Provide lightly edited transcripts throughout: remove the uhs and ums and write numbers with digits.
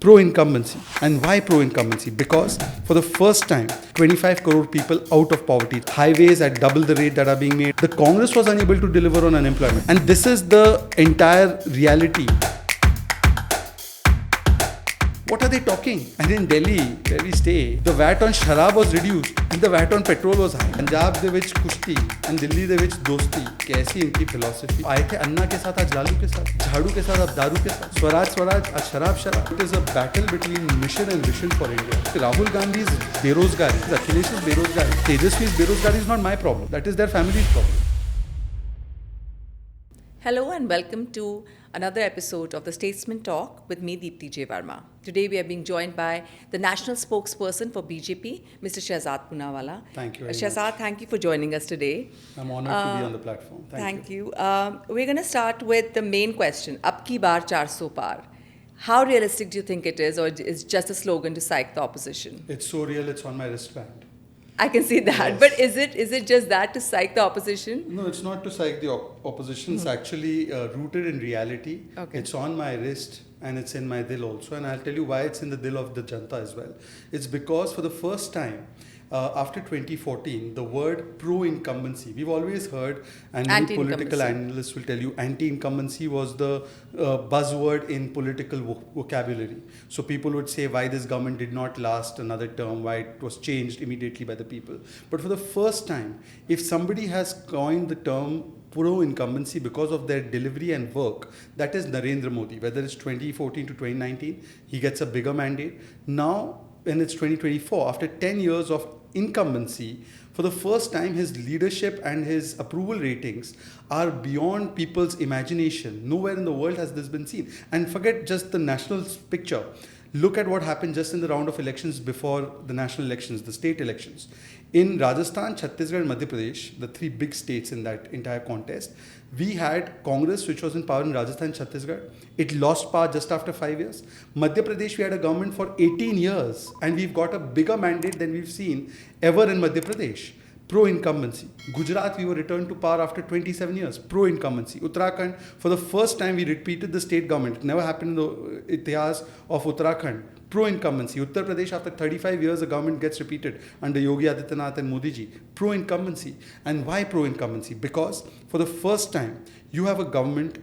pro-incumbency. And why pro-incumbency? Because for the first time, 25 crore people out of poverty, highways at double the rate that are being made. The Congress was unable to deliver on unemployment. And this is the entire reality. What are they talking? And in Delhi, where we stay, the VAT on sharab was reduced and the VAT on petrol was high. Punjab de vich kushti and Delhi de vich dosti. कैसी इनकी philosophy? आए थे अन्ना के साथ, आज लालू के साथ, झाड़ू के साथ, अब दारू के साथ, स्वराज स्वराज, आज शराब शराब. It is a battle between mission and vision for India. Rahul Gandhi's berozgari, Akhilesh's berozgari, Tejaswi's berozgari is not my problem. That is their family's problem. Hello and welcome to another episode of the Statesman Talk with me, Deepti J Verma. Today we are being joined by the national spokesperson for BJP, Mr. Shehzad Poonawalla. Thank you very Shehzad, much. thank you for joining us today. I'm honored to be on the platform. Thank you. We're going to start with the main question, Ab ki baar 400 par. How realistic do you think it is, or is it just a slogan to psych the opposition? It's so real, it's on my wristband. I can see that, Yes. but is it just that to psych the opposition? No, it's not to psych the opposition. It's actually rooted in reality. Okay. It's on my wrist and it's in my dil also. And I'll tell you why it's in the dil of the Janta as well. It's because for the first time, after 2014, the word pro-incumbency, we've always heard, and many political analysts will tell you, anti-incumbency was the buzzword in political vocabulary. So people would say why this government did not last another term, why it was changed immediately by the people. But for the first time, if somebody has coined the term pro-incumbency because of their delivery and work, that is Narendra Modi. Whether it's 2014 to 2019, he gets a bigger mandate. Now, when it's 2024, after 10 years of incumbency, for the first time his leadership and his approval ratings are beyond people's imagination. Nowhere in the world has this been seen. And forget just the national picture. Look at what happened just in the round of elections before the national elections, the state elections. In Rajasthan, Chhattisgarh and Madhya Pradesh, the three big states in that entire contest, we had Congress, which was in power in Rajasthan, Chhattisgarh. It lost power just after 5 years. Madhya Pradesh, we had a government for 18 years, and we've got a bigger mandate than we've seen ever in Madhya Pradesh. Pro-incumbency. Gujarat, we were returned to power after 27 years. Pro-incumbency. Uttarakhand, for the first time, we repeated the state government. It never happened in the itihas of Uttarakhand. Pro-incumbency. Uttar Pradesh, after 35 years, the government gets repeated under Yogi Adityanath and Modi ji. Pro-incumbency. And why pro-incumbency? Because for the first time, you have a government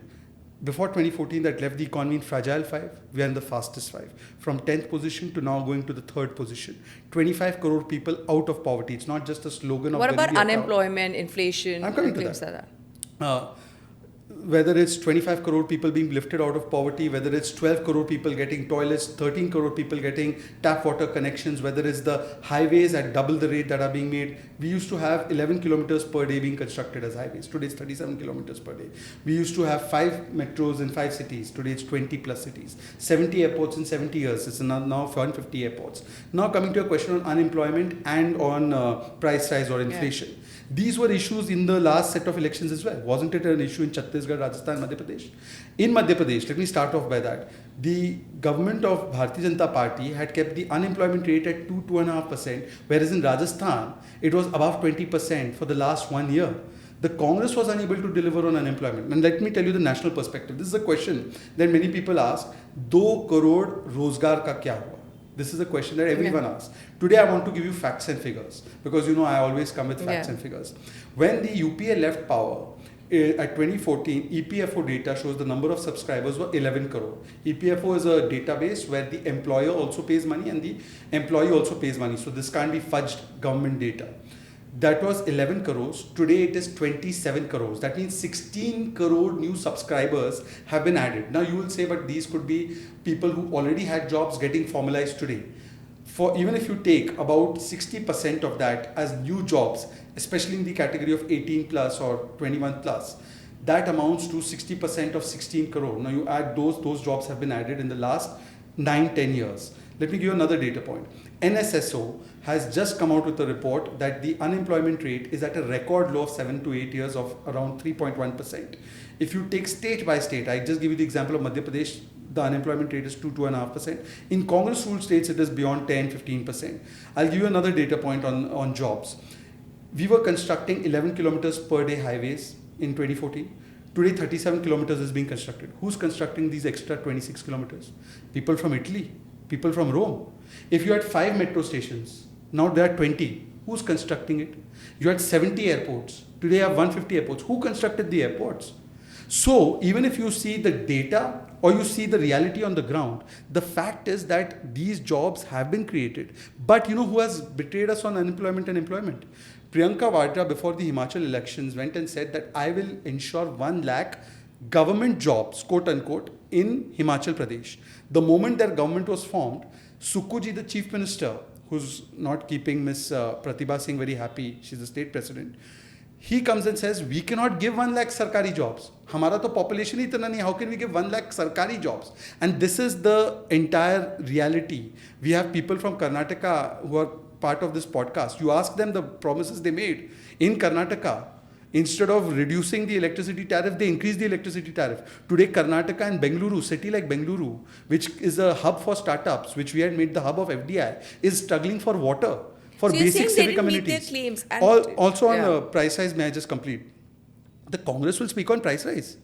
before 2014 that left the economy in fragile 5, we are in the fastest 5. From 10th position to now going to the 3rd position. 25 crore people out of poverty. It's not just a slogan of What about unemployment, inflation? I'm coming to that. Whether it's 25 crore people being lifted out of poverty, whether it's 12 crore people getting toilets, 13 crore people getting tap water connections, whether it's the highways at double the rate that are being made. We used to have 11 kilometers per day being constructed as highways. Today it's 37 kilometers per day. We used to have 5 metros in 5 cities. Today it's 20 plus cities. 70 airports in 70 years. It's now 150 airports. Now coming to a question on unemployment and on price rise or inflation. Yeah. These were issues in the last set of elections as well. Wasn't it an issue in Chhattisgarh, Rajasthan, Madhya Pradesh? In Madhya Pradesh, let me start off by that. The government of Bharatiya Janata Party had kept the unemployment rate at 2.5%, whereas in Rajasthan, it was above 20% for the last 1 year. The Congress was unable to deliver on unemployment. And let me tell you the national perspective. This is a question that many people ask, 2 crore rozgar ka kya hua? This is a question that everyone asks. Today I want to give you facts and figures because you know I always come with facts and figures. When the UPA left power at 2014, EPFO data shows the number of subscribers were 11 crore. EPFO is a database where the employer also pays money and the employee also pays money. So this can't be fudged government data. That was 11 crores. Today it is 27 crores. That means 16 crore new subscribers have been added. Now you will say, but these could be people who already had jobs getting formalized today. For even if you take about 60% of that as new jobs, especially in the category of 18 plus or 21 plus, that amounts to 60% of 16 crore. Now you add those jobs have been added in the last 9-10 years. Let me give you another data point. NSSO has just come out with a report that the unemployment rate is at a record low of 7 to 8 years of around 3.1%. If you take state by state, I just give you the example of Madhya Pradesh, the unemployment rate is 2.5%. In Congress ruled states, it is beyond 10-15%. I'll give you another data point on jobs. We were constructing 11 kilometers per day highways in 2014. Today, 37 kilometers is being constructed. Who's constructing these extra 26 kilometers? People from Italy. People from Rome. If you had 5 metro stations, now there are 20. Who's constructing it? You had 70 airports. Today you have 150 airports. Who constructed the airports? So even if you see the data or you see the reality on the ground, the fact is that these jobs have been created. But you know who has betrayed us on unemployment and employment? Priyanka Vadra, before the Himachal elections, went and said that I will ensure 1 lakh government jobs, quote unquote, in Himachal Pradesh. The moment their government was formed, Sukuji, the chief minister, who's not keeping Miss Pratibha Singh very happy, she's the state president, he comes and says, we cannot give 1 lakh sarkari jobs. Hamara to population hi itna nahi, how can we give 1 lakh sarkari jobs? And this is the entire reality. We have people from Karnataka who are part of this podcast. You ask them the promises they made. In Karnataka, instead of reducing the electricity tariff, they increased the electricity tariff. Today, Karnataka and Bengaluru, city like Bengaluru, which is a hub for startups, which we had made the hub of FDI, is struggling for water. For so basic civic amenities. Claims. Also on price rise, may I just complete? The Congress will speak on price rise.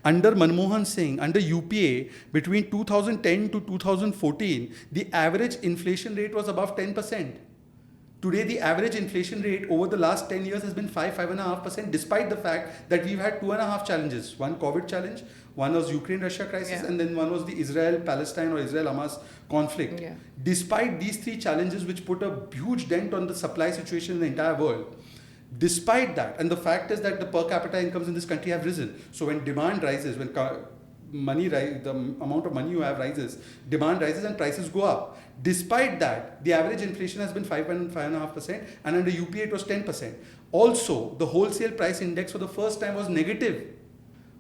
Under Manmohan Singh, under UPA, between 2010 to 2014, the average inflation rate was above 10%. Today, the average inflation rate over the last 10 years has been 5.5%, despite the fact that we've had 2.5 challenges. One COVID challenge, one was Ukraine-Russia crisis, and then one was the Israel-Palestine or Israel-Hamas conflict. Yeah. Despite these 3 challenges, which put a huge dent on the supply situation in the entire world, despite that, and the fact is that the per capita incomes in this country have risen. So when demand rises, when money rise, the amount of money you have rises, demand rises and prices go up. Despite that, the average inflation has been 5.5%, and under UPA it was 10%. Also, the wholesale price index for the first time was negative.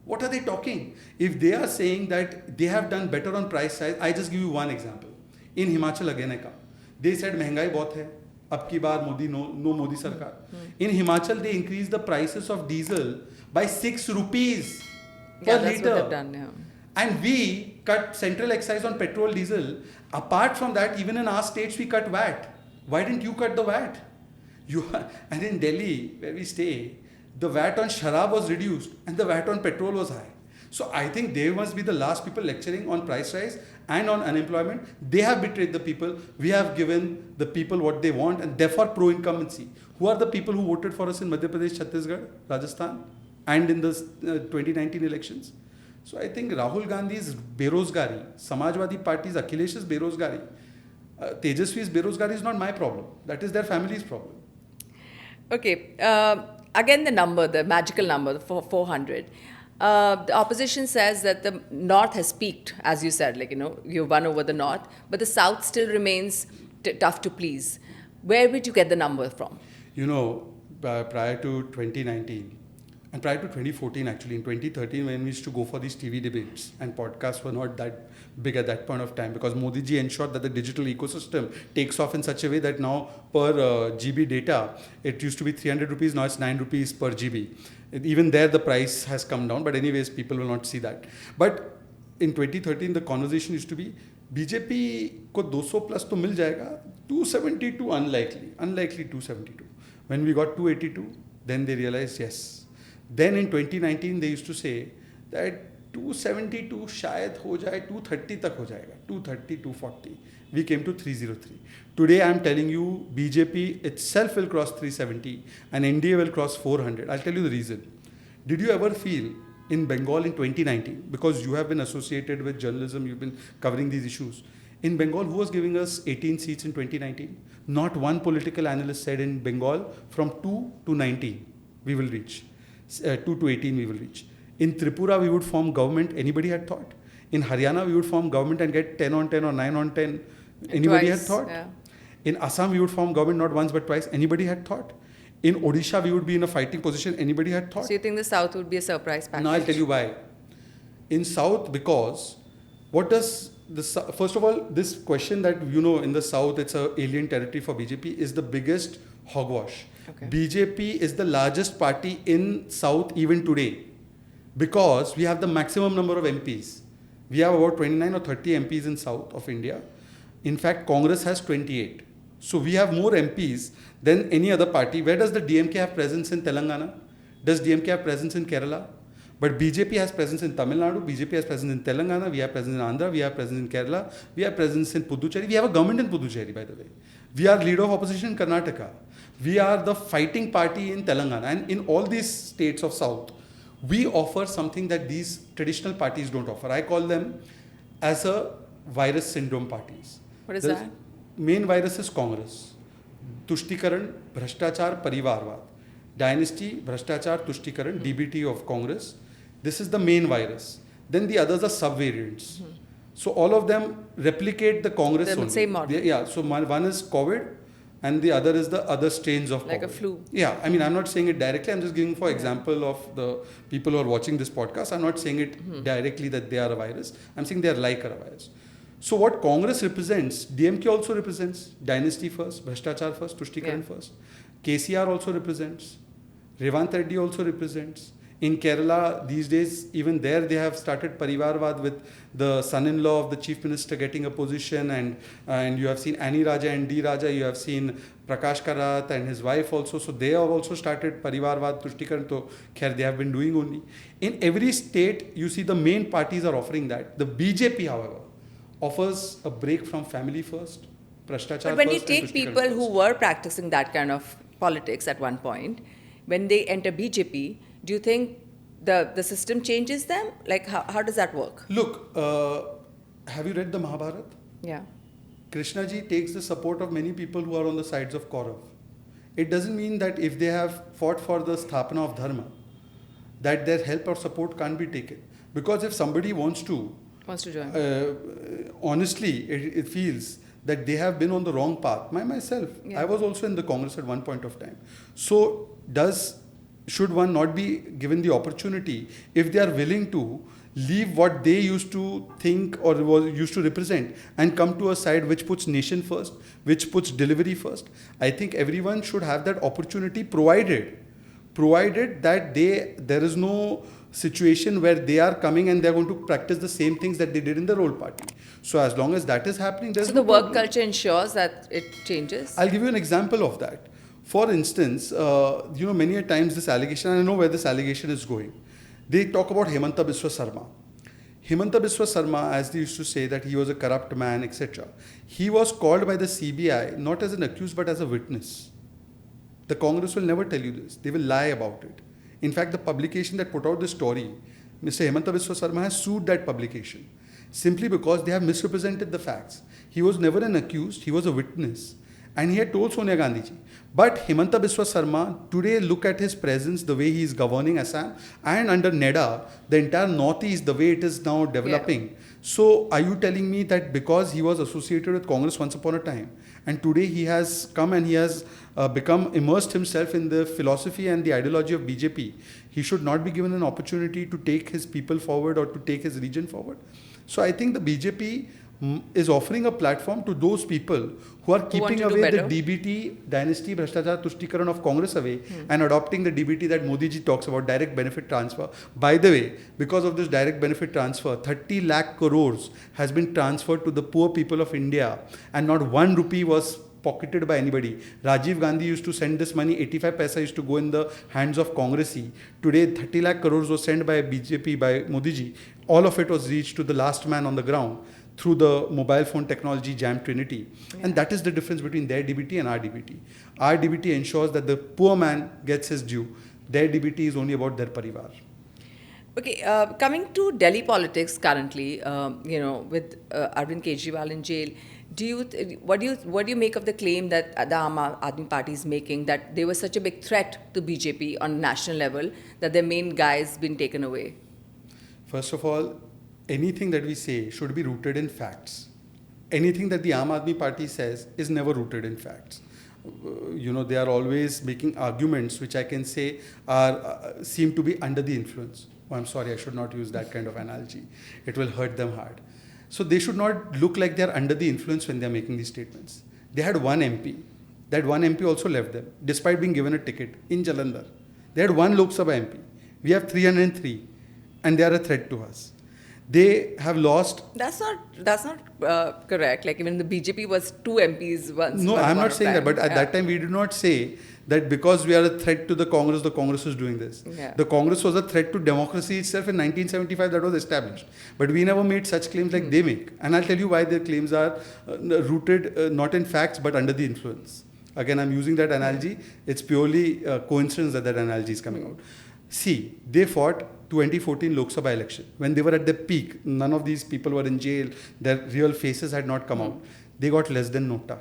What are they talking? If they are saying that they have done better on price rise, I just give you one example. In Himachal again I come. They said महंगाई बहुत है. अब की बार Modi no Modi सरकार. In Himachal they increased the prices of diesel by 6 rupees per that's litre. What they've done, yeah. And we cut central excise on petrol, diesel. Apart from that, even in our states, we cut VAT. Why didn't you cut the VAT? And in Delhi, where we stay, the VAT on sharab was reduced and the VAT on petrol was high. So I think they must be the last people lecturing on price rise and on unemployment. They have betrayed the people. We have given the people what they want, and therefore pro-incumbency. Who are the people who voted for us in Madhya Pradesh, Chhattisgarh, Rajasthan, and in the 2019 elections? So I think Rahul Gandhi's berozgari, Samajwadi Party's Akhilesh's berozgari, Tejaswi's berozgari is not my problem. That is their family's problem. Okay. Again, the number, the magical number, the 400. The opposition says that the North has peaked, as you said, you won over the North, but the South still remains tough to please. Where would you get the number from? Prior to 2019, and prior to 2014 actually, in 2013 when we used to go for these TV debates, and podcasts were not that big at that point of time, because Modi ji ensured that the digital ecosystem takes off in such a way that now per GB data, it used to be 300 rupees, now it's 9 rupees per GB. Even there the price has come down, but anyways people will not see that. But in 2013 the conversation used to be, BJP ko 200 plus to mil jayega, 272 unlikely 272. When we got 282, then they realized yes. Then in 2019 they used to say that 272 shayad ho jaye, 230 tak ho jayega, 230, 240. We came to 303. Today I am telling you, BJP itself will cross 370 and NDA will cross 400. I'll tell you the reason. Did you ever feel in Bengal in 2019, because you have been associated with journalism, you've been covering these issues. In Bengal, who was giving us 18 seats in 2019? Not one political analyst said in Bengal from 2 to 19 we will reach. 2 to 18 we will reach. In Tripura we would form government, anybody had thought? In Haryana we would form government and get 10 on 10 or 9 on 10, anybody had thought? Yeah. In Assam we would form government not once but twice, anybody had thought? In Odisha we would be in a fighting position, anybody had thought? So you think the South would be a surprise package? No, I'll tell you why. In South, because what does first of all, this question that in the South it's a alien territory for BJP is the biggest hogwash. Okay. BJP is the largest party in South even today, because we have the maximum number of MPs. We have about 29 or 30 MPs in South of India. In fact, Congress has 28. So we have more MPs than any other party. Where does the DMK have presence in Telangana? Does DMK have presence in Kerala? But BJP has presence in Tamil Nadu, BJP has presence in Telangana, we have presence in Andhra, we have presence in Kerala, we have presence in Puducherry. We have a government in Puducherry, by the way. We are leader of opposition in Karnataka. We are the fighting party in Telangana. And in all these states of South, we offer something that these traditional parties don't offer. I call them as a virus syndrome parties. What is that? Main virus is Congress. Tushtikaran, Bhrashtachar, Parivarvad. Dynasty, Bhrashtachar, Tushtikaran, DBT of Congress. This is the main virus. Then the others are subvariants. So all of them replicate the Congress The only. same model. Yeah, so one is COVID and the other is the other strains of Like COVID. a flu. Yeah, I mean, I'm not saying it directly. I'm just giving for example of the people who are watching this podcast. I'm not saying it directly that they are a virus. I'm saying they are like a virus. So what Congress represents, DMK also represents. Dynasty first, Bhrashtachar first, Tushtikaran first. KCR also represents. Revant Reddy also represents. In Kerala, these days, even there they have started Parivarvad with the son-in-law of the chief minister getting a position, and you have seen Annie Raja and D Raja, you have seen Prakash Karat and his wife also. So they have also started Parivarvad, Tushtikaran, to khair they have been doing only. In every state, you see the main parties are offering that. The BJP, however, offers a break from family first, Bhrashtachar But when you first, take and Tushtikaran people first. who were practicing that kind of politics at one point, when they enter BJP, do you think the system changes them? Like, how does that work? Look, have you read the Mahabharata? Yeah. Krishna ji takes the support of many people who are on the sides of Kaurav. It doesn't mean that if they have fought for the sthapana of dharma, that their help or support can't be taken. Because if somebody wants to join. Honestly, it feels that they have been on the wrong path. Myself, Yeah. I was also in the Congress at one point of time. So should one not be given the opportunity, if they are willing to leave what they used to think or used to represent and come to a side which puts nation first, which puts delivery first? I think everyone should have that opportunity, provided that there is no situation where they are coming and they are going to practice the same things that they did in the role party. So as long as that is happening, there's So no the work problem. culture ensures that it changes? I'll give you an example of that. For instance, many a times this allegation, and I know where this allegation is going. They talk about Himanta Biswa Sarma. Himanta Biswa Sarma, as they used to say that he was a corrupt man, etc. He was called by the CBI not as an accused but as a witness. The Congress will never tell you this. They will lie about it. In fact, the publication that put out the story, Mr. Himanta Biswa Sarma has sued that publication simply because they have misrepresented the facts. He was never an accused, he was a witness. And he had told Sonia Gandhi ji. But Himanta Biswa Sarma, today look at his presence, the way he is governing Assam, and under NEDA, the entire Northeast, the way it is now developing. Yeah. So are you telling me that because he was associated with Congress once upon a time, and today he has come and he has become immersed himself in the philosophy and the ideology of BJP, he should not be given an opportunity to take his people forward or to take his region forward? So I think the BJP is offering a platform to those people who are keeping away the DBT, Dynasty, Bhrashtachar, Tushtikaran of Congress away and adopting the DBT that Modi ji talks about, direct benefit transfer. By the way, because of this direct benefit transfer, 30 lakh crores has been transferred to the poor people of India, and not 1 rupee was pocketed by anybody. Rajiv Gandhi used to send this money, 85 paisa used to go in the hands of Congressee. Today, 30 lakh crores was sent by BJP, by Modi ji. All of it was reached to the last man on the ground through the mobile phone technology Jam Trinity. Yeah. And that is the difference between their DBT and our DBT. Our DBT ensures that the poor man gets his due. Their DBT is only about their parivar. Okay, coming to Delhi politics currently, with Arvind Kejriwal in jail, what do you make of the claim that the Aam Aadmi Party is making, that they were such a big threat to BJP on national level that their main guy has been taken away? First of all, anything that we say should be rooted in facts. Anything that the Aam Aadmi Party says is never rooted in facts. They are always making arguments which I can say seem to be under the influence. Oh, I'm sorry, I should not use that kind of analogy. It will hurt them hard. So they should not look like they are under the influence when they are making these statements. They had one MP. That one MP also left them, despite being given a ticket in Jalandhar. They had one Lok Sabha MP. We have 303, and they are a threat to us. They have lost. That's not correct. Like even the BJP was 2 MPs once. No, one I'm upon not a saying that. time. But at that time, we did not say that because we are a threat to the Congress is doing this. Yeah. The Congress was a threat to democracy itself in 1975. That was established. But we never made such claims like they make. And I'll tell you why their claims are rooted not in facts but under the influence. Again, I'm using that analogy. It's purely coincidence that analogy is coming out. See, they fought 2014 Lok Sabha election. When they were at their peak, none of these people were in jail. Their real faces had not come out. They got less than nota.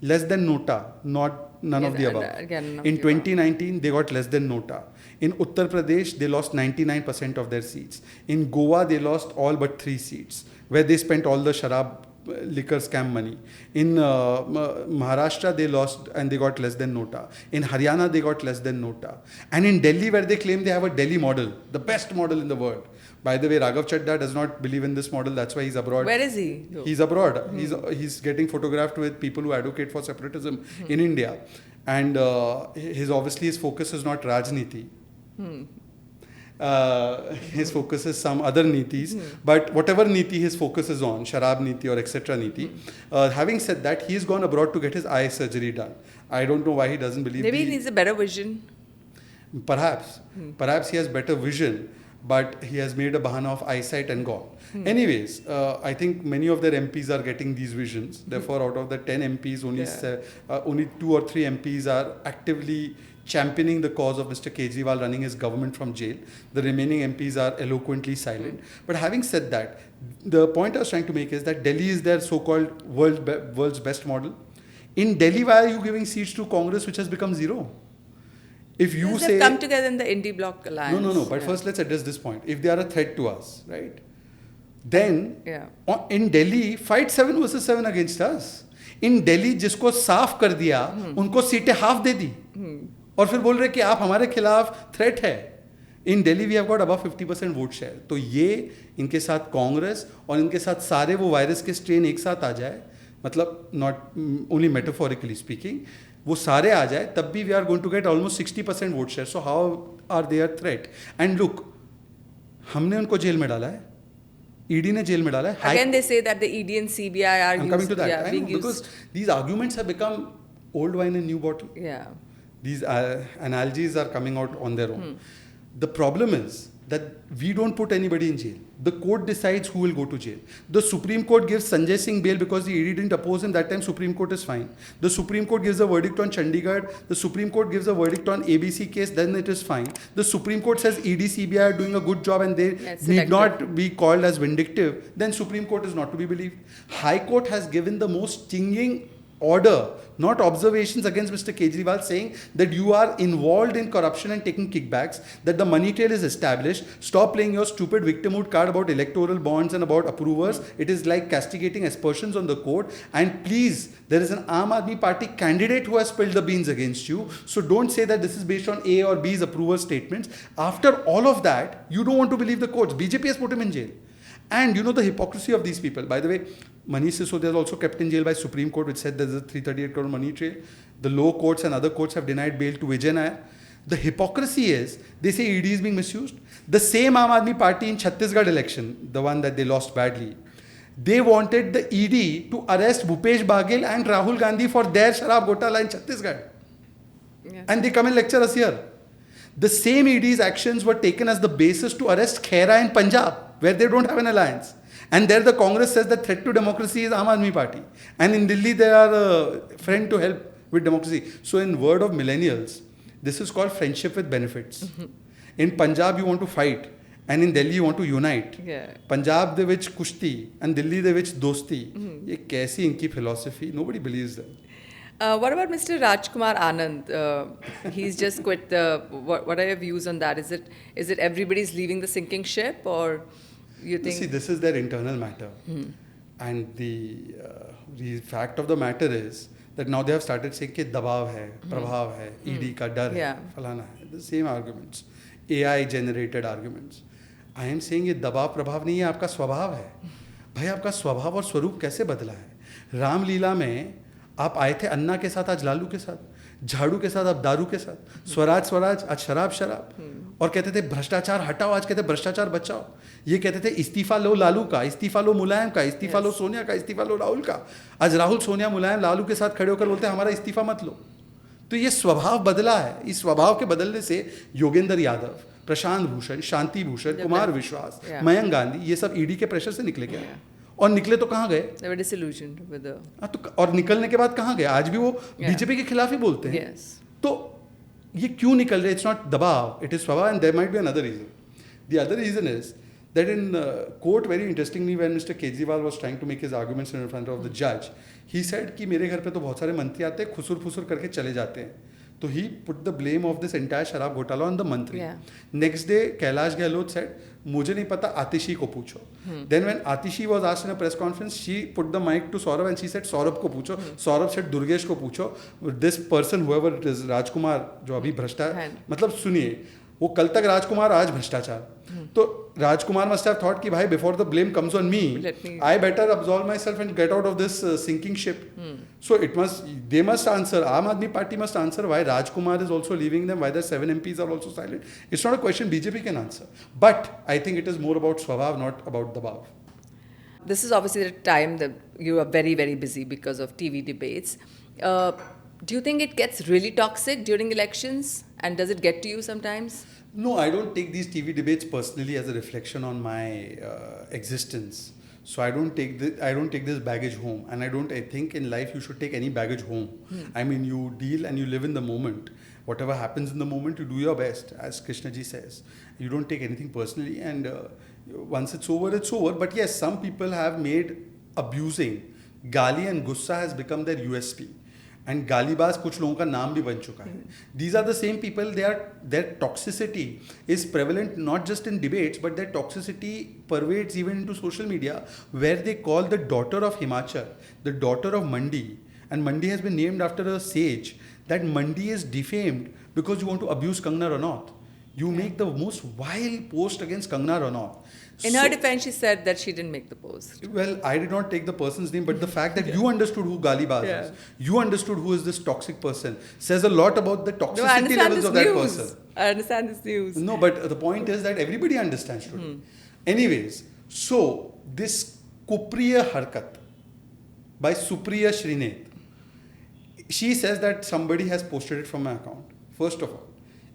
Less than nota, none of the above. In 2019, they got less than nota. In Uttar Pradesh, they lost 99% of their seats. In Goa, they lost all but 3 seats, where they spent all the sharab liquor scam money. In Maharashtra, they lost and they got less than nota. In Haryana, they got less than nota. And in Delhi, where they claim they have a Delhi model, the best model in the world. By the way, Raghav Chadda does not believe in this model. That's why he's abroad. Where is he? He's abroad. He's getting photographed with people who advocate for separatism in India. And his focus is not Rajniti. His focus is some other nitis, but whatever niti his focus is on, sharab niti or etc. niti. Having said that, he's gone abroad to get his eye surgery done. I don't know why he doesn't believe. Maybe he needs a better vision. Perhaps he has better vision, but he has made a bahana of eyesight and gone. Anyways, I think many of their MPs are getting these visions. Therefore, out of the 10 MPs, only 2 or 3 MPs are actively championing the cause of Mr. Kejriwal running his government from jail. The remaining MPs are eloquently silent. But having said that, the point I was trying to make is that Delhi is their so-called world's best model. In Delhi, why are you giving seats to Congress, which has become zero? If you say... They've come together in the Indie Bloc alliance. No. But first, let's address this point. If they are a threat to us, right? Then, in Delhi, fight 7 versus 7 against us. In Delhi, जिसको साफ कर दिया, उनको सीटें half दे दी. और फिर बोल रहे कि आप हमारे खिलाफ थ्रेट है. In Delhi we have got above 50% vote share. तो ये इनके साथ कांग्रेस और इनके साथ सारे वो वायरस के स्ट्रेन एक साथ आ जाए, मतलब नॉट ओनली मेटाफोरिकली स्पीकिंग, वो सारे आ जाए, तब भी we are going to get almost 60% vote share. So how are they are threat? And look, हमने उनको जेल में डाला है, ED ने जेल में डाला है. Again they say that the ED and CBI are I'm coming to that. I know, because these arguments have become old wine in new bottle. Yeah. These analogies are coming out on their own. The problem is that we don't put anybody in jail. The court decides who will go to jail. The Supreme Court gives Sanjay Singh bail because the ED didn't oppose him. That time Supreme Court is fine. The Supreme Court gives a verdict on Chandigarh. The Supreme Court gives a verdict on ABC case. Then it is fine. The Supreme Court says ED, CBI are doing a good job and they need not be called as vindictive. Then Supreme Court is not to be believed. High Court has given the most stinging order, not observations against Mr. Kejriwal, saying that you are involved in corruption and taking kickbacks, that the money trail is established. Stop playing your stupid victimhood card about electoral bonds and about approvers. It is like castigating aspersions on the court. And please, there is an Aam Aadmi Party candidate who has spilled the beans against you. So don't say that this is based on A or B's approval statements. After all of that, you don't want to believe the courts. BJP has put him in jail. And you know the hypocrisy of these people. By the way, Manish Sisodia is also kept in jail by Supreme Court, which said there is a 338 crore money trail. The low courts and other courts have denied bail to Vijay Nair. The hypocrisy is, they say ED is being misused. The same Aam Aadmi Party in Chhattisgarh election, the one that they lost badly, they wanted the ED to arrest Bhupesh Baghel and Rahul Gandhi for their sharab ghotala in Chhattisgarh. Yeah. And they come and lecture us here. The same ED's actions were taken as the basis to arrest Khera in Punjab, where they don't have an alliance. And there the Congress says the threat to democracy is Aam Aadmi Party. And in Delhi they are a friend to help with democracy. So in word of millennials, this is called friendship with benefits. In Punjab you want to fight. And in Delhi you want to unite. Punjab de vich kushti and Delhi de vich dosti. Ye kaisi inki philosophy? Nobody believes that. What about Mr. Rajkumar Anand? He's just quit the... What are your views on that? Is it everybody's leaving the sinking ship, or you think... See, this is their internal matter. And the fact of the matter is that now they have started saying कि दबाव है, प्रभाव है, ED का डर है, फलाना है. The same arguments. AI generated arguments. I am saying ये दबाव प्रभाव नहीं है, आपका स्वभाव है. भाई आपका स्वभाव और स्वरूप कैसे बदला है? रामलीला में आप आए थे अन्ना के साथ, आज लालू के साथ. झाड़ू के साथ अब दारू के साथ, स्वराज स्वराज आज शराब शराब, और कहते थे भ्रष्टाचार हटाओ, आज कहते भ्रष्टाचार बचाओ। ये कहते थे इस्तीफा लो लालू का, इस्तीफा लो मुलायम का, इस्तीफा लो सोनिया का, इस्तीफा लो राहुल का। आज राहुल सोनिया मुलायम लालू के साथ खड़े होकर बोलते हैं हमारा इस्तीफा मत लो। तो ये स्वभाव बदला है। इस स्वभाव के बदलने से योगेंद्र यादव, प्रशांत भूषण, शांति भूषण, कुमार विश्वास, मयंक गांधी, ये सब ईडी के प्रेशर से निकले गए। और निकले तो कहाँ गए? और निकलने के बाद कहाँ गए? आज भी वो बीजेपी के खिलाफ ही बोलते हैं। तो ये क्यों निकल रहे? इट्स नॉट दबाव, इट इज स्वभाव, and there might be another reason. The other reason is that in court, very interestingly, when Mr. Kejriwal was trying to make his arguments in front of the judge, he said कि मेरे घर पे तो बहुत सारे मंत्री आते हैं, खुसुर फुसुर करके चले जाते हैं. तो he put the blame of this entire शराब घोटाला on the मंत्री. Next day, Kailash Gehlot said, मुझे नहीं पता, आतिशी को पूछो. Then when Atishi was asked in a press conference, she put the mic to Saurabh and she said, Saurabh को पूछो. Saurabh said, दुर्गेश को पूछो. This person, whoever it is, राजकुमार, जो अभी भ्रष्टाचार, मतलब सुनिए, वो कल तक राजकुमार, आज भ्रष्टाचार. तो राजकुमार must have thought कि भाई before the blame comes on me, I better absolve myself and get out of this sinking ship. So they must answer. Aam Aadmi Party must answer why Rajkumar is also leaving them, why the 7 MPs are also silent. It's not a question BJP can answer. But I think it is more about swabhav, not about dabav. This is obviously the time that you are very, very busy because of TV debates. Do you think it gets really toxic during elections? And does it get to you sometimes? No, I don't take these TV debates personally as a reflection on my existence. So I don't take this baggage home, and I think in life you should take any baggage home. I mean, you deal and you live in the moment. Whatever happens in the moment, you do your best, as Krishnaji says. You don't take anything personally, and once it's over, it's over. But yes, some people have made abusing gali and gussa has become their USP. And गालीबाज कुछ लोगों का नाम भी बन चुका है. These are the same people. Their toxicity is prevalent not just in debates, but their toxicity pervades even into social media, where they call the daughter of Himachal the daughter of Mandi, and Mandi has been named after a sage. That Mandi is defamed because you want to abuse Kangana Ranaut. You make the most vile post against Kangana Ranaut. In her defense, she said that she didn't make the post. Well, I did not take the person's name, but the fact that you understood who Galibaz is, you understood who is this toxic person, says a lot about the toxicity levels of that person. I understand this news. No, but the point is that everybody understands today. Anyways, so this Kupriya Harkat by Supriya Srinath, she says that somebody has posted it from my account. First of all,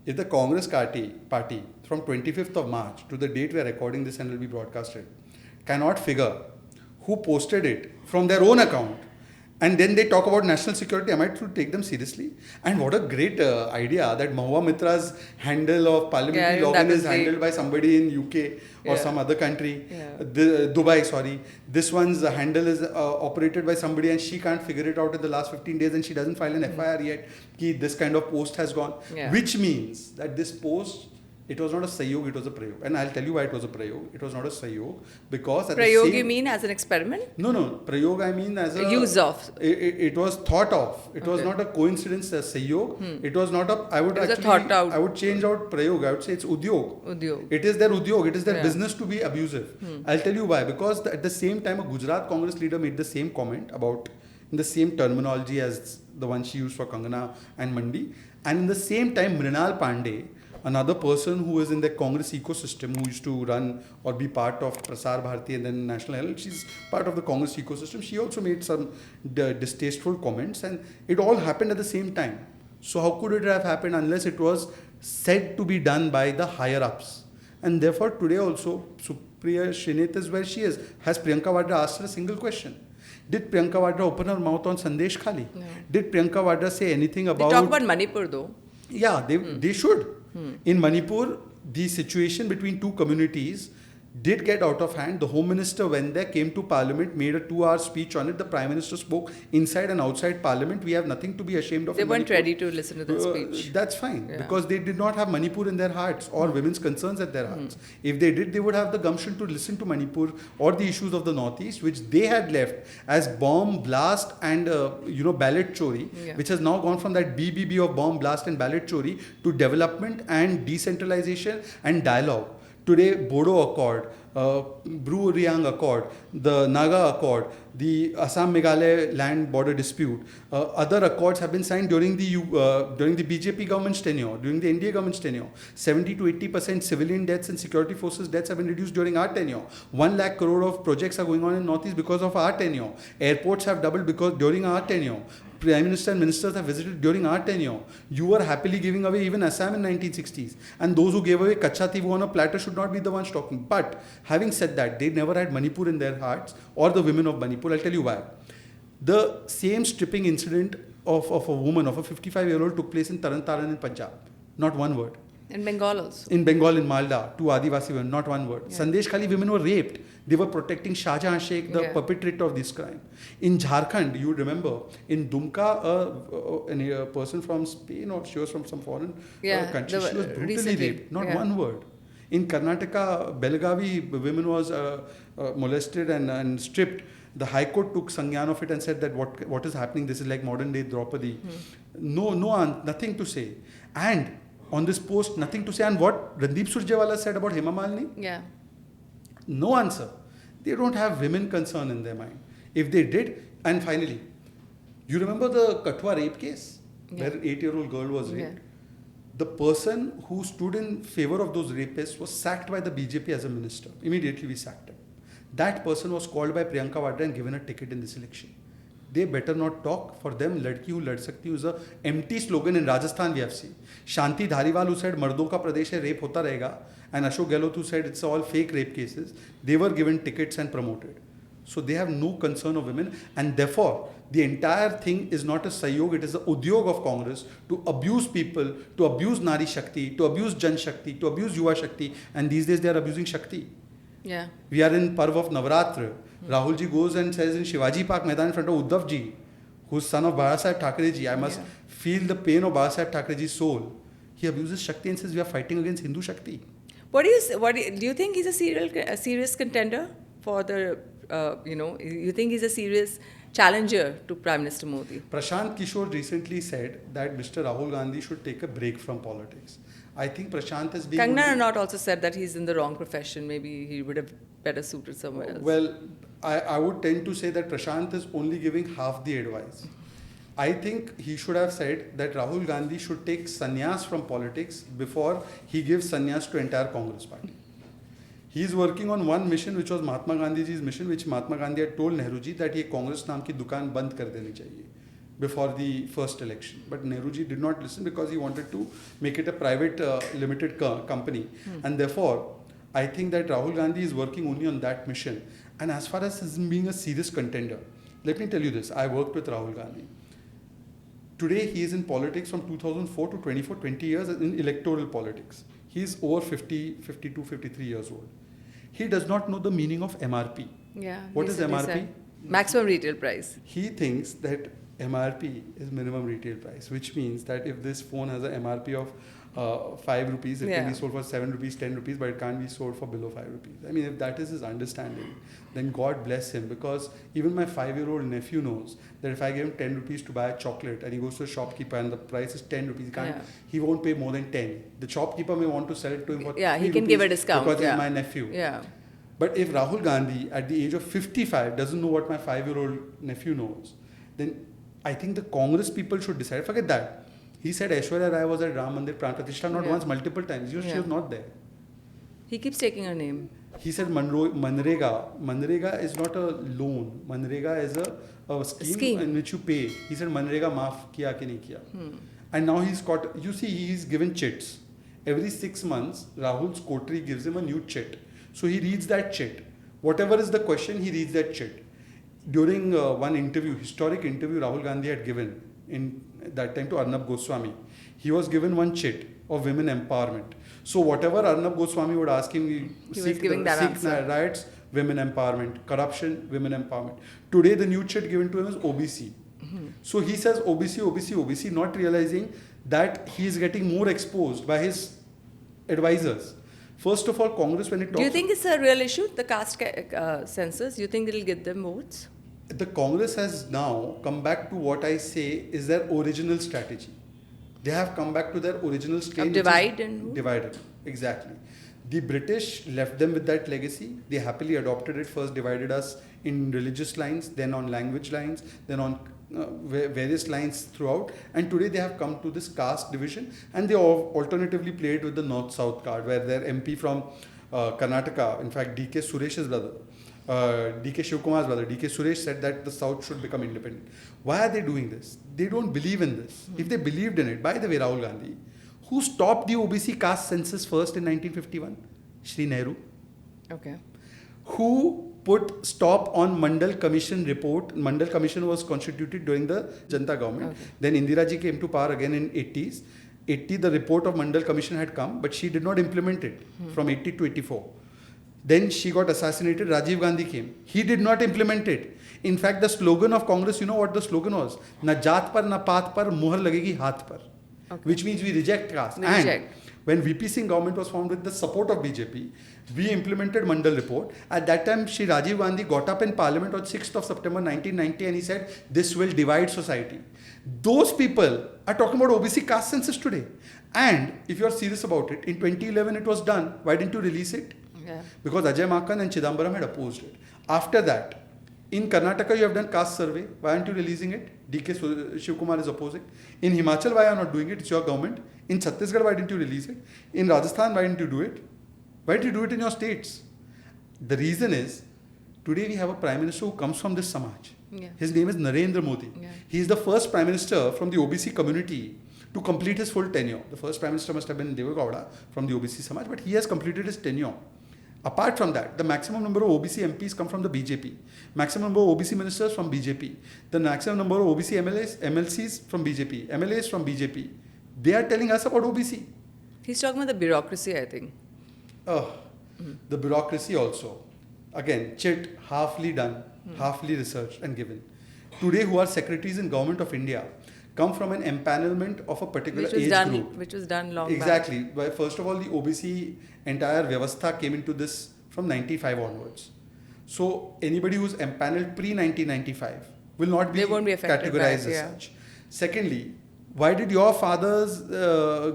if the Congress party from 25th of March to the date we are recording this and will be broadcasted cannot figure who posted it from their own account, and then they talk about national security, am I to take them seriously? And what a great idea that Mahua Mitra's handle of parliamentary login is handled by somebody in UK or some other country, Dubai, sorry. This one's handle is operated by somebody and she can't figure it out in the last 15 days and she doesn't file an FIR yet. This kind of post has gone, which means that this post, it was not a Sahyog, it was a Prayog. And I'll tell you why it was a Prayog. It was not a Sahyog because... Prayog you mean as an experiment? No. Prayog I mean as a... Use of. It was thought of. It was not a coincidence as Sahyog. It was not a... I would change out Prayog. I would say it's Udyog. It is their Udyog. It is their business to be abusive. I'll tell you why. Because at the same time, a Gujarat Congress leader made the same comment about... in the same terminology as the one she used for Kangana and Mandi. And in the same time, Mrinal Pandey, another person who is in the Congress ecosystem, who used to run or be part of Prasar Bharati and then National Herald, she's part of the Congress ecosystem. She also made some distasteful comments, and it all happened at the same time. So how could it have happened unless it was said to be done by the higher ups? And therefore today also Supriya Srinath is where she is. Has Priyanka Vadra asked her a single question? Did Priyanka Vadra open her mouth on Sandesh Khali? No. Did Priyanka Vadra say anything about... They talk about Manipur though. Yeah, they should. In Manipur, the situation between two communities did get out of hand. The Home Minister, when they came to Parliament, made a 2-hour speech on it. The Prime Minister spoke inside and outside Parliament. We have nothing to be ashamed of. They weren't ready to listen to the speech. That's fine, because they did not have Manipur in their hearts or women's concerns at their hearts. If they did, they would have the gumption to listen to Manipur or the issues of the Northeast, which they had left as bomb, blast and ballot chori, which has now gone from that BBB of bomb, blast and ballot chori to development and decentralization and dialogue. Today, Bodo Accord, Bru Riang Accord, the Naga Accord, the Assam Meghalaya land border dispute, other accords have been signed during the BJP government's tenure, during the NDA government's tenure. 70 to 80% civilian deaths and security forces deaths have been reduced during our tenure. 1 lakh crore of projects are going on in Northeast because of our tenure. Airports have doubled because during our tenure. Prime Minister and ministers have visited during our tenure. You were happily giving away even Assam in 1960s. And those who gave away Kacha Tivu on a platter should not be the ones talking. But having said that, they never had Manipur in their hearts or the women of Manipur. I'll tell you why. The same stripping incident of a woman, of a 55-year-old, took place in Taran Taran in Punjab. Not one word. In Bengal also. In Bengal, in Malda, 2 Adivasi women, not one word. Yeah. Sandesh Khali women were raped. They were protecting Shah Jahan Sheikh, the perpetrator of this crime. In Jharkhand, you remember, in Dumka, a person from Spain, or she was from some foreign country, she was brutally raped. Not one word. In Karnataka, Belagavi, women was molested and stripped. The High Court took Sangyan of it and said that what is happening, this is like modern day Draupadi. Nothing to say. And on this post, nothing to say. And what Randeep Surjewala said about Hema Malini? Yeah. No answer. They don't have women concern in their mind. If they did, and finally, you remember the Kathua rape case? Where an 8-year-old girl was raped? Yeah. The person who stood in favor of those rapists was sacked by the BJP as a minister. Immediately we sacked him. That person was called by Priyanka Vadra and given a ticket in this election. They better not talk. For them, Ladki hu lad sakti hu is an empty slogan. In Rajasthan we have seen. Shanti Dhariwal, who said Mardon ka pradesh hai, rape hota rahega, and Ashok Gehlot, who said it's all fake rape cases, they were given tickets and promoted. So they have no concern of women, and therefore the entire thing is not a Sahyog, it is the Udyog of Congress to abuse people, to abuse Nari Shakti, to abuse Jan Shakti, to abuse Yuva Shakti, and these days they are abusing Shakti. Yeah. We are in Parv of Navratra. Rahul ji goes and says in Shivaji Park Maidan in front of Uddhav ji, who's son of Babasaheb Thackeray ji, I must feel the pain of Babasaheb Thackeray ji's soul. He abuses Shakti and says we are fighting against Hindu Shakti. Do you think he's a serious contender for the, you think he's a serious challenger to Prime Minister Modi? Prashant Kishore recently said that Mr. Rahul Gandhi should take a break from politics. I think Prashant is being... Kangana Ranaut also said that he's in the wrong profession. Maybe he would have better suited somewhere else. Well, I would tend to say that Prashant is only giving half the advice. I think he should have said that Rahul Gandhi should take sannyas from politics before he gives sannyas to entire Congress party. He is working on one mission, which was Mahatma Gandhi's mission, which Mahatma Gandhi had told Nehru ji that ye Congress naam ki dukaan band kar deni chahiye before the first election. But Nehru ji did not listen because he wanted to make it a private limited company. And therefore, I think that Rahul Gandhi is working only on that mission. And as far as him being a serious contender, let me tell you this. I worked with Rahul Gandhi. Today, he is in politics from 2004 to 24, 20 years in electoral politics. He is over 50, 52, 53 years old. He does not know the meaning of MRP. Yeah. What is MRP? Maximum retail price. He thinks that MRP is minimum retail price, which means that if this phone has a MRP of 5 rupees, it can be sold for 7 rupees, 10 rupees, but it can't be sold for below 5 rupees. I mean, if that is his understanding, then God bless him, because even my 5-year-old nephew knows that if I give him 10 rupees to buy a chocolate and he goes to a shopkeeper and the price is 10 rupees, he won't pay more than 10. The shopkeeper may want to sell it to him for 3 he can give a discount because he's my nephew. Yeah. But if Rahul Gandhi at the age of 55 doesn't know what my 5-year-old nephew knows, then I think the Congress people should decide. Forget that. He said Aishwarya Rai was at Ram Mandir Pran Pratishtha not once, multiple times. She was not there. He keeps taking her name. He said Manrega. Manrega is not a loan. Manrega is a scheme in which you pay. He said Manrega maaf kiya ki nahi kiya. And now he's got, you see, he's given chits. Every 6 months, Rahul's coterie gives him a new chit. So he reads that chit. Whatever is the question, he reads that chit. During one interview, historic interview Rahul Gandhi had given in that time to Arnab Goswami, he was given one chit of women empowerment. So whatever Arnab Goswami would ask him, Sikh riots, women empowerment, corruption, women empowerment. Today the new chit given to him is OBC. So he says OBC, OBC, OBC, not realizing that he is getting more exposed by his advisors. First of all, Congress, when it talks... Do you think it's a real issue, the caste census? Do you think it'll get them votes? The Congress has now come back to what I say is their original strategy. They have come back to their original strategy. Of divide and rule? Divided, exactly. The British left them with that legacy. They happily adopted it. First divided us in religious lines, then on language lines, then on various lines throughout. And today they have come to this caste division, and they alternatively played with the North-South card, where their MP from Karnataka, in fact DK Suresh's brother, DK Shivkumar's brother, DK Suresh said that the South should become independent. Why are they doing this? They don't believe in this. If they believed in it, by the way, Rahul Gandhi, who stopped the OBC caste census first in 1951? Shri Nehru. Okay. Who put stop on Mandal Commission report? Mandal Commission was constituted during the Janata government. Okay. Then Indira ji came to power again in 80s. 80, the report of Mandal Commission had come, but she did not implement it from 80 to 84. Then she got assassinated. Rajiv Gandhi came. He did not implement it. In fact, the slogan of Congress, you know what the slogan was? Na jaat par, na paat par, muhar lagegi haath par. Okay. Which means we reject caste. And when VP Singh government was formed with the support of BJP, we implemented Mandal report. At that time, Shri Rajiv Gandhi got up in Parliament on 6th of September 1990 and he said, this will divide society. Those people are talking about OBC caste census today. And if you are serious about it, in 2011 it was done. Why didn't you release it? Yeah. Because Ajay Makan and Chidambaram had opposed it. After that, in Karnataka you have done caste survey. Why aren't you releasing it? DK Shivkumar is opposing. In Himachal, why are you not doing it? It's your government. In Chhattisgarh, why didn't you release it? In Rajasthan, why didn't you do it? Why did you do it in your states? The reason is, today we have a Prime Minister who comes from this Samaj. Yeah. His name is Narendra Modi. Yeah. He is the first Prime Minister from the OBC community to complete his full tenure. The first Prime Minister must have been Deve Gowda from the OBC Samaj, but he has completed his tenure. Apart from that, the maximum number of OBC MPs come from the BJP. Maximum number of OBC ministers from BJP. The maximum number of OBC MLCs from BJP. MLAs from BJP. They are telling us about OBC. He's talking about the bureaucracy, I think. The bureaucracy also. Again, chit, halfly done, halfly researched and given. Today, who are secretaries in Government of India come from an empanelment of a particular age group. Which was done long back. Exactly. But first of all, the OBC entire Vyavastha came into this from 95 onwards. So anybody who's empaneled pre-1995 will not be categorized as such. Secondly, why did your father's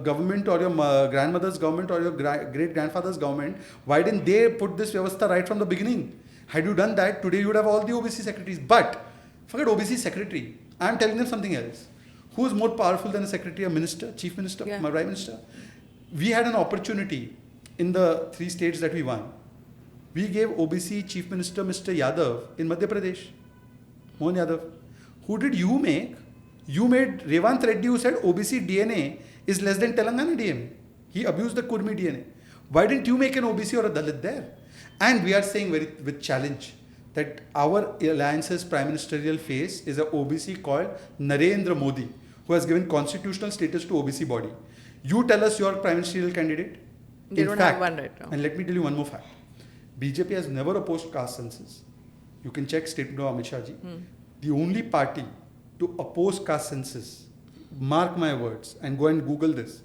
government or your grandmother's government or your great-grandfather's government, why didn't they put this Vyavastha right from the beginning? Had you done that, today you would have all the OBC secretaries. But forget OBC secretary. I am telling them something else. Who is more powerful than a secretary, a minister, chief minister, my prime minister? We had an opportunity in the 3 states that we won. We gave OBC chief minister Mr. Yadav in Madhya Pradesh, Mohan Yadav. Who did you make? You made Revant Reddy, who said OBC DNA is less than Telangana DNA. He abused the Kurmi DNA. Why didn't you make an OBC or a Dalit there? And we are saying with challenge that our alliance's prime ministerial face is a OBC called Narendra Modi, who has given constitutional status to OBC body. You tell us your prime ministerial candidate. They don't have one right now. And let me tell you one more fact. BJP has never opposed caste census. You can check statement of Amit Shah ji. The only party to oppose caste census, mark my words and go and Google this,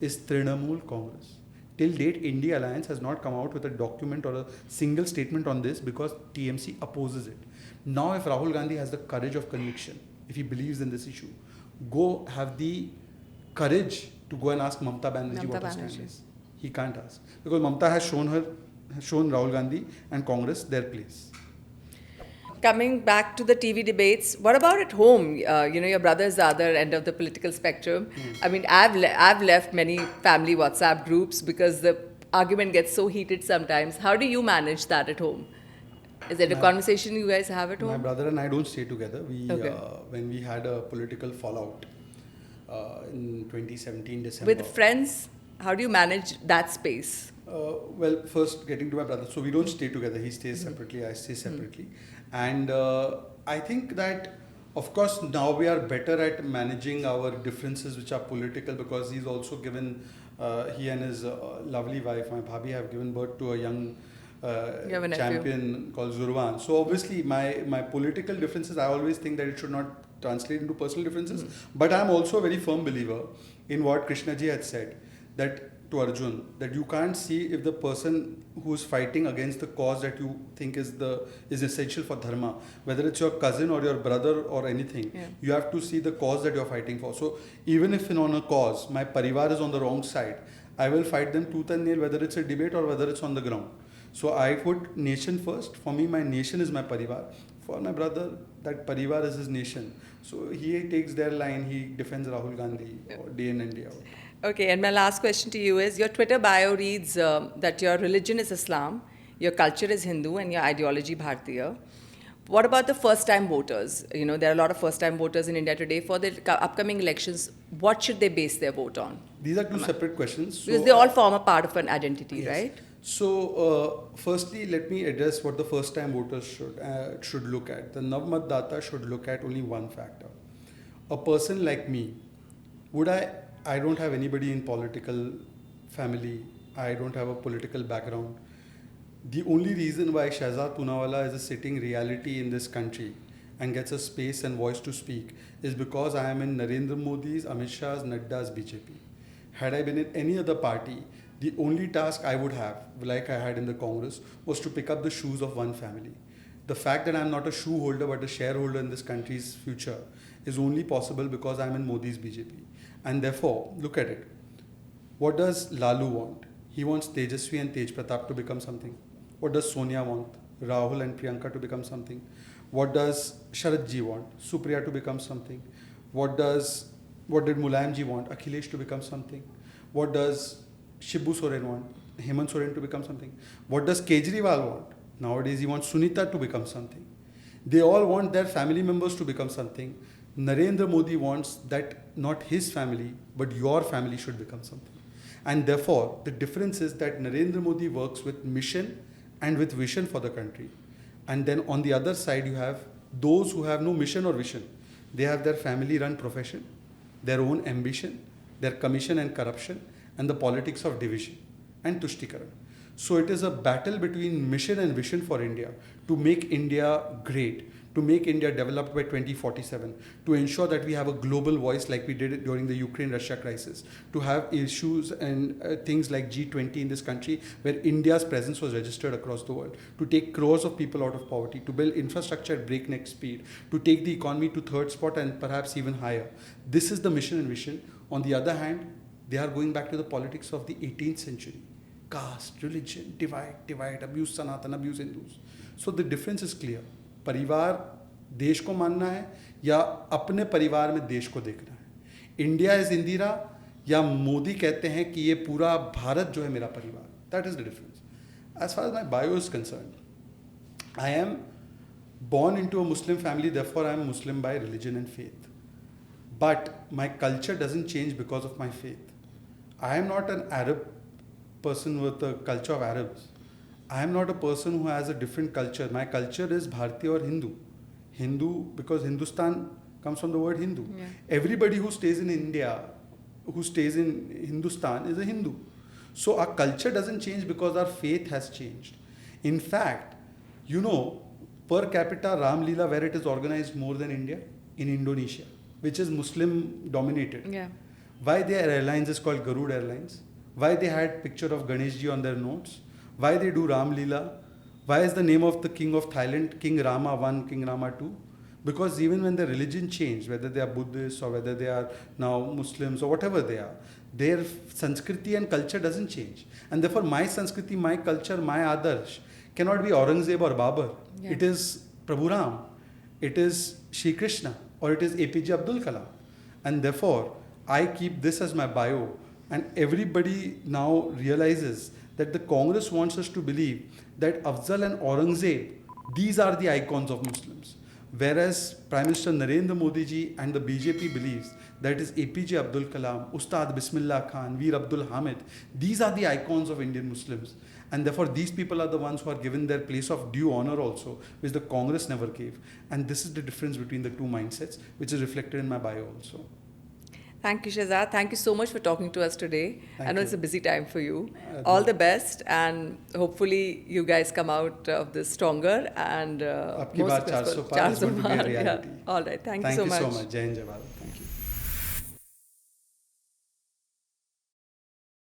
is Trinamool Congress. Till date, India Alliance has not come out with a document or a single statement on this because TMC opposes it. Now, if Rahul Gandhi has the courage of conviction, if he believes in this issue, go have the courage to go and ask Mamata Banerjee what her stand is. He can't ask. Because Mamata has shown Rahul Gandhi and Congress their place. Coming back to the TV debates, what about at home? Your brother is the other end of the political spectrum. I mean, I've left many family WhatsApp groups because the argument gets so heated sometimes. How do you manage that at home? Is it a conversation you guys have at home? My brother and I don't stay together. When we had a political fallout in 2017 December. With friends, how do you manage that space? Well, first getting to my brother. So we don't stay together. He stays separately. I stay separately. And I think that, of course, now we are better at managing our differences which are political because he's also given, he and his lovely wife, my bhabhi, have given birth to a young champion called Zurwan. So obviously my political differences, I always think that it should not translate into personal differences. But I'm also a very firm believer in what Krishna ji had said, that to Arjun, that you can't see if the person who is fighting against the cause that you think is essential for dharma, whether it's your cousin or your brother or anything, you have to see the cause that you're fighting for. So even if on a cause, my parivar is on the wrong side, I will fight them tooth and nail, whether it's a debate or whether it's on the ground. So I put nation first. For me, my nation is my parivar. For my brother, that parivar is his nation. So he takes their line, he defends Rahul Gandhi or day in and day out. Okay, and my last question to you is, your Twitter bio reads that your religion is Islam, your culture is Hindu, and your ideology Bharatiya. What about the first-time voters? You know, there are a lot of first-time voters in India today. For the upcoming elections, what should they base their vote on? These are two separate questions. Because they all form a part of an identity, yes. right? So, firstly, let me address what the first-time voters should look at. The Navmatdata should look at only one factor. A person like me, I don't have anybody in political family. I don't have a political background. The only reason why Shehzad Poonawalla is a sitting reality in this country and gets a space and voice to speak is because I am in Narendra Modi's, Amit Shah's, Nadda's BJP. Had I been in any other party, the only task I would have, like I had in the Congress, was to pick up the shoes of one family. The fact that I'm not a shoe holder but a shareholder in this country's future is only possible because I'm in Modi's BJP. And therefore, look at it. What does Lalu want? He wants Tejasvi and Tej Pratap to become something. What does Sonia want? Rahul and Priyanka to become something. What does Sharadji want? Supriya to become something. What did Mulayamji want? Akhilesh to become something. What does Shibu Soren want? Hemant Soren to become something. What does Kejriwal want? Nowadays he wants Sunita to become something. They all want their family members to become something. Narendra Modi wants that not his family, but your family should become something. And therefore, the difference is that Narendra Modi works with mission and with vision for the country. And then on the other side, you have those who have no mission or vision. They have their family-run profession, their own ambition, their commission and corruption, and the politics of division and Tushtikaran. So it is a battle between mission and vision for India to make India great, to make India developed by 2047, to ensure that we have a global voice like we did during the Ukraine-Russia crisis, to have issues and things like G20 in this country where India's presence was registered across the world, to take crores of people out of poverty, to build infrastructure at breakneck speed, to take the economy to third spot and perhaps even higher. This is the mission and vision. On the other hand, they are going back to the politics of the 18th century. Caste, religion, divide, abuse Sanatan, abuse Hindus. So the difference is clear. परिवार देश को मानना है या अपने परिवार में देश को देखना है. इंडिया इज इंदिरा या मोदी कहते हैं कि ये पूरा भारत जो है मेरा परिवार. That is the difference. As far as my bio is concern, I am born into a Muslim family, therefore I am Muslim by religion and faith. But my culture doesn't change because of my faith. I am not an Arab person with the culture of Arabs. I am not a person who has a different culture. My culture is Bharatiya or Hindu. Hindu because Hindustan comes from the word Hindu. Yeah. Everybody who stays in India, who stays in Hindustan is a Hindu. So our culture doesn't change because our faith has changed. In fact, you know, per capita Ram Leela, where it is organized more than India? In Indonesia, which is Muslim dominated. Yeah. Why their airlines is called Garuda Airlines? Why they had picture of Ganeshji on their notes? Why they do Ram Leela? Why is the name of the king of Thailand King Rama 1, King Rama 2? Because even when their religion changed, whether they are Buddhists or whether they are now Muslims or whatever they are, their Sanskriti and culture doesn't change. And therefore my Sanskriti, my culture, my Adarsh cannot be Aurangzeb or Babur. Yeah. It is Prabhu Ram, it is Shri Krishna, or it is APJ Abdul Kalam. And therefore I keep this as my bio, and everybody now realizes that the Congress wants us to believe that Afzal and Aurangzeb, these are the icons of Muslims. Whereas Prime Minister Narendra Modi ji and the BJP believes that it is APJ Abdul Kalam, Ustad Bismillah Khan, Veer Abdul Hamid. These are the icons of Indian Muslims. And therefore these people are the ones who are given their place of due honor also, which the Congress never gave. And this is the difference between the two mindsets, which is reflected in my bio also. Thank you, Shehzad. Thank you so much for talking to us today. I know it's a busy time for you. All the best, and hopefully you guys come out of this stronger and Aapki baat 400 par is going to be a reality. Yeah. All right. Thank you so much. Thank you so much. Jai Hind, Jai Bharat. Thank you.